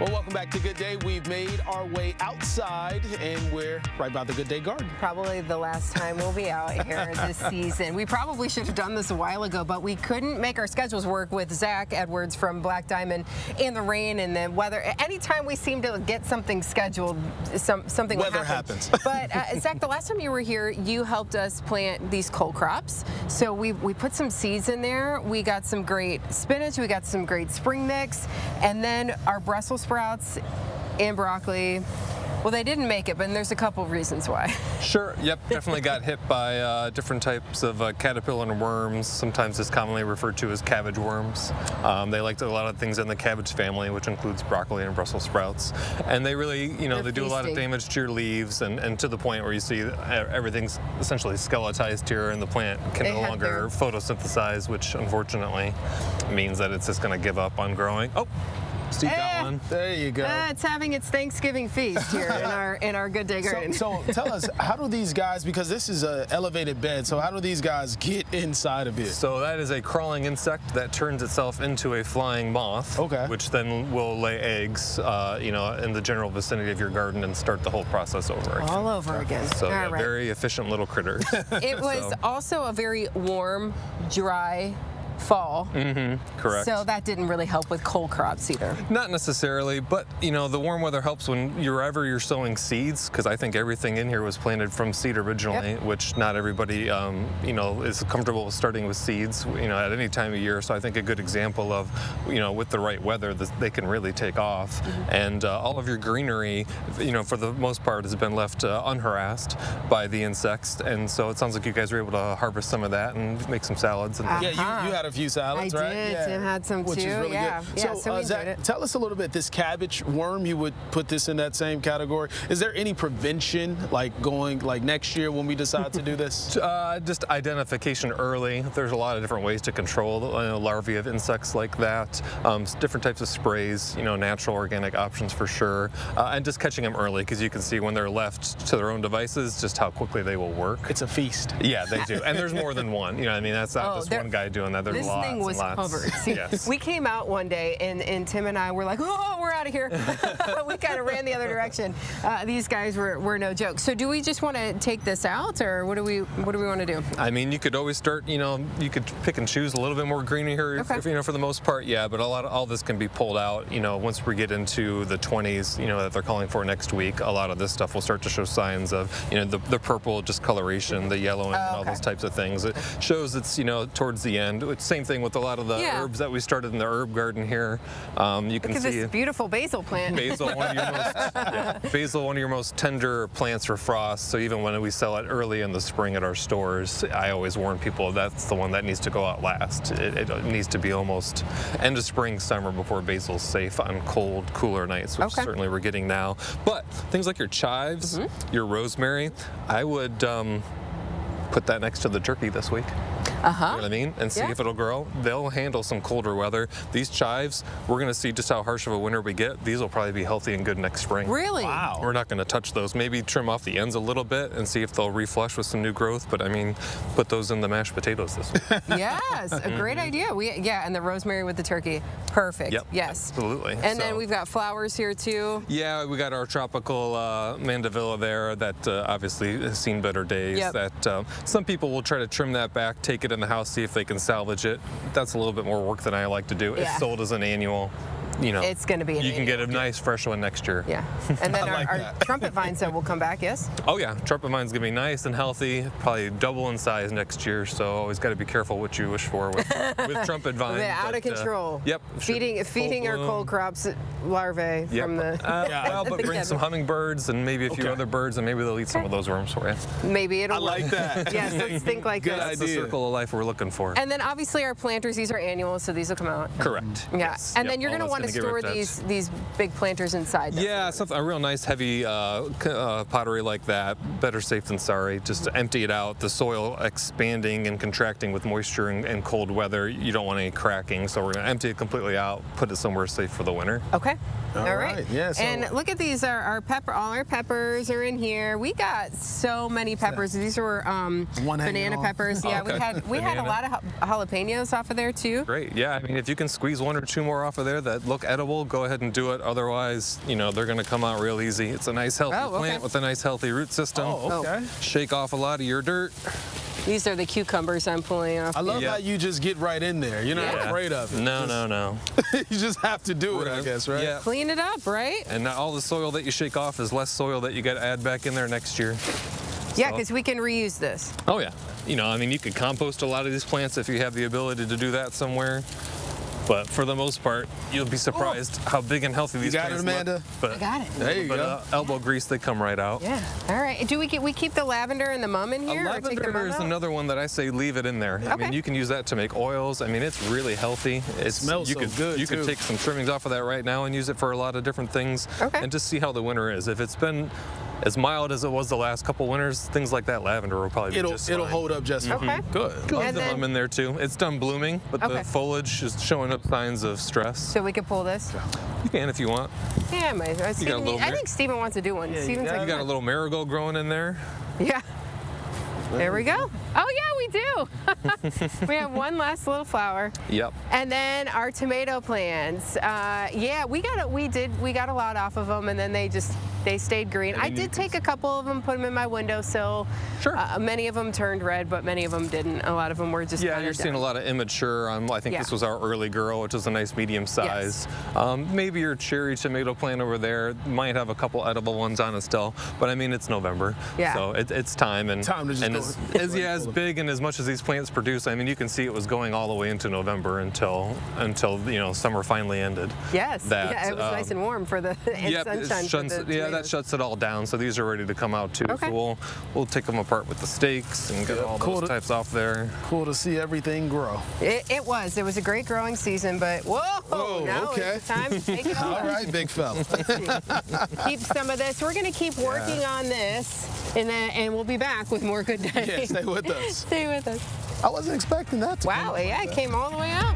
Well, welcome back to Good Day. We've made our way outside, and we're right by the Good Day Garden. Probably the last time we'll be out here this season. We probably should have done this a while ago, but we couldn't make our schedules work with Zach Edwards from Black Diamond and the rain and the weather. Anytime we seem to get something scheduled, something will Weather happen. happens. But Zach, the last time you were here, you helped us plant these cole crops. So we put some seeds in there. We got some great spinach. We got some great spring mix, and then our Brussels sprouts and broccoli. Well, they didn't make it, but there's a couple of reasons why. Sure, yep, definitely got hit by different types of caterpillar worms. Sometimes it's commonly referred to as cabbage worms. They like a lot of things in the cabbage family, which includes broccoli and Brussels sprouts. And they really, they do a lot of damage to your leaves, and to the point where you see everything's essentially skeletized here, and the plant can no longer photosynthesize, which unfortunately means that it's just going to give up on growing. Oh! Steve got one. There you go. It's having its Thanksgiving feast here in our Good Day Garden. So tell us, how do these guys, because this is an elevated bed, so how do these guys get inside of it? So that is a crawling insect that turns itself into a flying moth, which then will lay eggs, in the general vicinity of your garden and start the whole process over again. All over again. So very efficient little critters. It was also a very warm, dry fall. Correct. So that didn't really help with cole crops either. Not necessarily, but the warm weather helps when you're sowing seeds, because I think everything in here was planted from seed originally, which not everybody is comfortable with starting with seeds at any time of year. So I think a good example of with the right weather, they can really take off. And all of your greenery for the most part has been left unharassed by the insects, and so it sounds like you guys were able to harvest some of that and make some salads. And you had a few salads, right? I did. Tim had some which too. Is really good. So we enjoyed it. Tell us a little bit. This cabbage worm, you would put this in that same category. Is there any prevention, going next year when we decide to do this? Just identification early. There's a lot of different ways to control larvae of insects like that. Different types of sprays, natural organic options for sure, and just catching them early, because you can see when they're left to their own devices just how quickly they will work. It's a feast. Yeah, they do, and there's more than one. That's not just one guy doing that. There's this lots thing was and lots. covered. See, we came out one day, and Tim and I were like, "Oh, we're out of here." We kind of ran the other direction. These guys were no joke. So, do we just want to take this out, or what do we want to do? I mean, you could always start. You could pick and choose a little bit more greenery here, if, for the most part. Yeah, but all this can be pulled out. Once we get into the 20s, that they're calling for next week, a lot of this stuff will start to show signs of, the purple discoloration, the yellowing, and all those types of things. It shows it's towards the end. It's same thing with a lot of the herbs that we started in the herb garden here. You can see this beautiful basil plant. Basil, one of your most tender plants for frost. So even when we sell it early in the spring at our stores, I always warn people that's the one that needs to go out last. It needs to be almost end of spring, summer before basil's safe on cold, cooler nights, which certainly we're getting now. But things like your chives, your rosemary, I would put that next to the turkey this week. You know what I mean? And see if it'll grow. They'll handle some colder weather. These chives, we're going to see just how harsh of a winter we get. These will probably be healthy and good next spring. Really? Wow. We're not going to touch those. Maybe trim off the ends a little bit and see if they'll reflush with some new growth. But I mean, put those in the mashed potatoes this week. Yes, a great idea. And the rosemary with the turkey. Perfect. Yep. Yes. Absolutely. And then we've got flowers here too. Yeah, we got our tropical mandevilla there that obviously has seen better days. That some people will try to trim that back, take it in the house, see if they can salvage it. That's a little bit more work than I like to do. It's sold as an annual. It's going to be you can get a nice fresh one next year. Yeah. And then our trumpet vines will come back, yes? Oh yeah, trumpet vine's going to be nice and healthy, probably double in size next year, so always got to be careful what you wish for with trumpet vine. They're out of control. Yep. Feeding our cole crops larvae from the... well, but bring some hummingbirds and maybe a few other birds, and maybe they'll eat some of those worms for you. Maybe it'll work. I like that. Yes, let's think like this. That's the circle of life we're looking for. And then obviously our planters, these are annual, so these will come out. Correct. Yeah. Yes. And then you're going to want to store these big planters inside. Yeah, a real nice heavy pottery like that. Better safe than sorry. Just to empty it out. The soil expanding and contracting with moisture and cold weather. You don't want any cracking, so we're going to empty it completely out, put it somewhere safe for the winter. Okay. All right. Yeah. So and look at these. Our pepper. All our peppers are in here. We got so many peppers. These were banana peppers. Yeah. We had a lot of jalapenos off of there too. Great. Yeah. I mean, if you can squeeze one or two more off of there that look look edible, go ahead and do it. Otherwise, you know, they're going to come out real easy. It's a nice healthy plant with a nice healthy root system. Oh, okay. Shake off a lot of your dirt. These are the cucumbers I'm pulling off. I love how you just get right in there. You're not afraid of it. No. You just have to do it, I guess, right? Yeah. Clean it up, right? And all the soil that you shake off is less soil that you got to add back in there next year. Yeah, because we can reuse this. Oh, yeah. You know, I mean, you could compost a lot of these plants if you have the ability to do that somewhere. But for the most part, you'll be surprised how big and healthy these plants look. You got it, Amanda? But, I got it. There you go. Elbow grease, they come right out. Yeah. All right. Do we keep the lavender and the mum in here? Or take the Lavender mum is out? another one that I say leave it in there. I mean, you can use that to make oils. I mean, it's really healthy. It smells so good, You could take some trimmings off of that right now and use it for a lot of different things. Okay. And just see how the winter is. If it's been as mild as it was the last couple winters, things like that lavender will probably be just it'll fine. hold up just fine. Okay. Good. Leave the mum in there too. It's done blooming, but the Okay. foliage is showing up signs of stress. So we can pull this? You can if you want. Yeah, I little think Steven wants to do one. Yeah, Steven's you like, You got a little marigold growing in there. yeah. There we go. Oh yeah, we do. We have one last little flower. Yep. And then our tomato plants. Yeah, we got a lot off of them, and then they stayed green. I did take a couple of them, put them in my windowsill. Sure. Many of them turned red, but many of them didn't. A lot of them were just Yeah, kinda you're seeing done. a lot of immature. I think this was our early girl, which is a nice medium size. Maybe your cherry tomato plant over there might have a couple edible ones on it still, but I mean, it's November. Yeah. So it's time. And, Time to just and go as big and as much as these plants produce, I mean, you can see it was going all the way into November until you know, summer finally ended. Yes. That, yeah, it was nice and warm for the sunshine. That shuts it all down. So these are ready to come out too. Okay. So we'll take them apart with the stakes and get all those types off there. Cool to see everything grow. It was a great growing season, but whoa, now okay. it's time to take it all. All right, big fella. Keep some of this. We're going to keep working on this, and we'll be back with more good days. Yeah, stay with us. Stay with us. I wasn't expecting that to Wow, come yeah, it came all the way out.